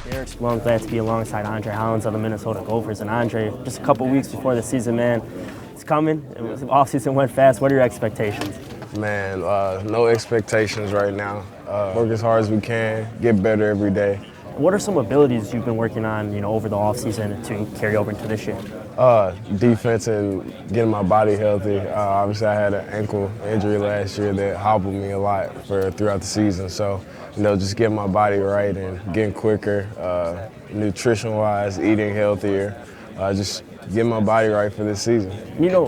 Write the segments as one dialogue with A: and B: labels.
A: Derek Spallone, glad to be alongside Andre Hollins of the Minnesota Gophers. And Andre, just a couple weeks before the season, man, it's coming. Off-season went fast. What are your expectations?
B: Man, no expectations right now. Work as hard as we can, get better every day.
A: What are some abilities you've been working on, over the offseason to carry over into this year?
B: Defense and getting my body healthy. Obviously, I had an ankle injury last year that hobbled me a lot throughout the season. So, just getting my body right and getting quicker, nutrition-wise, eating healthier, just getting my body right for this season.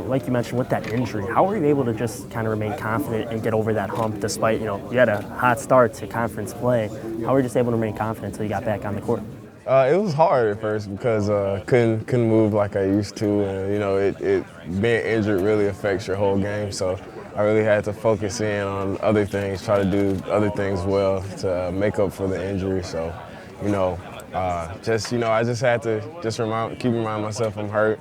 A: Like you mentioned, with that injury, how were you able to just kind of remain confident and get over that hump despite, you had a hot start to conference play? How were you just able to remain confident until you got back on the court?
B: It was hard at first because couldn't move like I used to, and being injured really affects your whole game. So I really had to focus in on other things, try to do other things well to make up for the injury. So, I just had to keep reminding myself I'm hurt,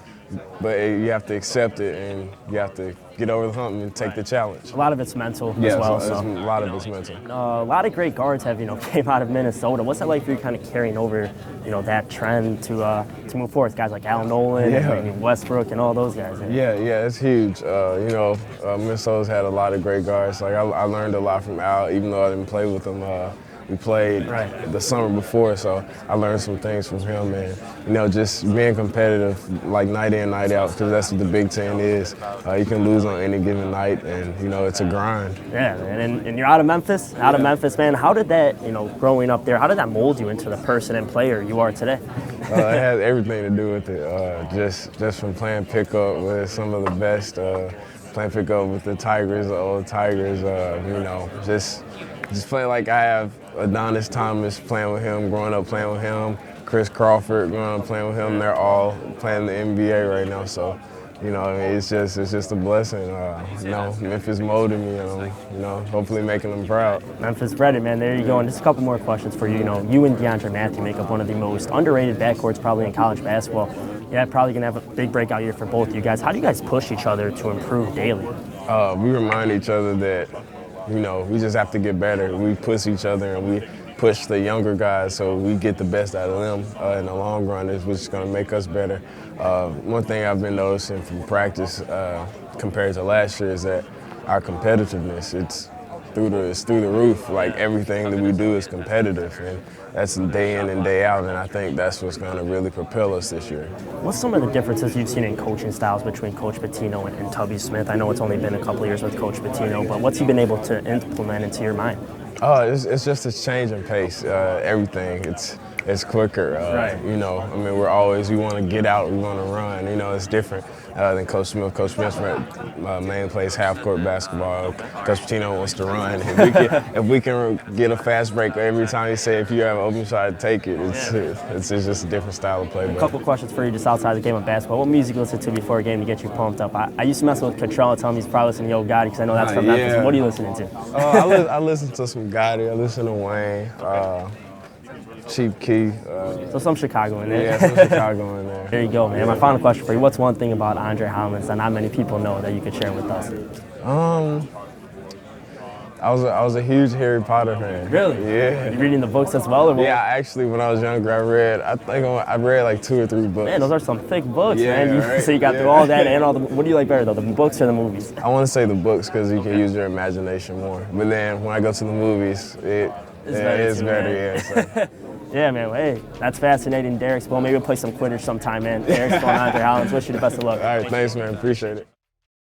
B: but you have to accept it and you have to get over the hump and take the challenge.
A: A lot of it's mental as well.
B: So a lot of it's mental.
A: A lot of great guards have, came out of Minnesota. What's that like for you kind of carrying over, that trend to move forward? Guys like Al Nolan and Westbrook and all those guys.
B: Yeah, it's huge. Minnesota's had a lot of great guards. Like I learned a lot from Al, even though I didn't play with him. We played the summer before, so I learned some things from him, and just being competitive, like night in, night out, because that's what the Big Ten is. You can lose on any given night, and it's a grind.
A: Yeah, man. And you're out of Memphis. Memphis, man. How did that, growing up there, how did that mold you into the person and player you are today?
B: It has everything to do with it. Just from playing pickup with some of the best, playing pickup with the Tigers, the old Tigers. Just playing like I have Adonis Thomas playing with him, growing up playing with him, Chris Crawford growing up playing with him. They're all playing the NBA right now, so it's just a blessing. Memphis molded me, hopefully making them proud.
A: Memphis bred it, man. There you go. And just a couple more questions for you. You and DeAndre Matthew make up one of the most underrated backcourts probably in college basketball. Yeah, probably gonna have a big breakout year for both of you guys. How do you guys push each other to improve daily?
B: We remind each other that we just have to get better. We push each other and we push the younger guys so we get the best out of them in the long run, which is going to make us better. One thing I've been noticing from practice compared to last year is that our competitiveness, it's through the roof. Like everything that we do is competitive, and that's day in and day out, and I think that's what's going to really propel us this year.
A: What's some of the differences you've seen in coaching styles between Coach Pitino and Tubby Smith? I know it's only been a couple of years with Coach Pitino, but what's he been able to implement into your mind?
B: It's just a change in pace. Everything, it's quicker. We want to get out, we want to run. It's different than Coach Smith. Coach Smith's main plays half-court basketball. Coach Pitino wants to run. If we can get a fast break every time he say, if you have an open shot, take it. It's just a different style of play.
A: A couple questions for you just outside the game of basketball. What music you listen to before a game to get you pumped up? I used to mess with Cottrell and tell him he's probably listening to Yo Gotti because I know that's from Memphis. What are you listening to?
B: I listen to some Gotti. I listen to Wayne. Chief Key.
A: So some Chicago in there.
B: Yeah, some Chicago in there.
A: There you go, man. Yeah. My final question for you. What's one thing about Andre Hollins that not many people know that you could share with us?
B: I was a huge Harry Potter fan.
A: Really?
B: Yeah.
A: You reading the books as well? Or what?
B: Yeah, actually, when I was younger, I read like 2 or 3 books.
A: Man, those are some thick books, man.
B: Right?
A: So you got through all that and all the. What do you like better though, the books or the movies?
B: I want to say the books because you can use your imagination more. But then when I go to the movies, it's better. Yeah. So.
A: Yeah, man. Well, hey, that's fascinating, Derek Spallone. Maybe we'll play some Quidditch sometime, man. Derek Spallone, Andre Hollins. Wish you the best of luck.
B: All right, thanks, man. Appreciate it.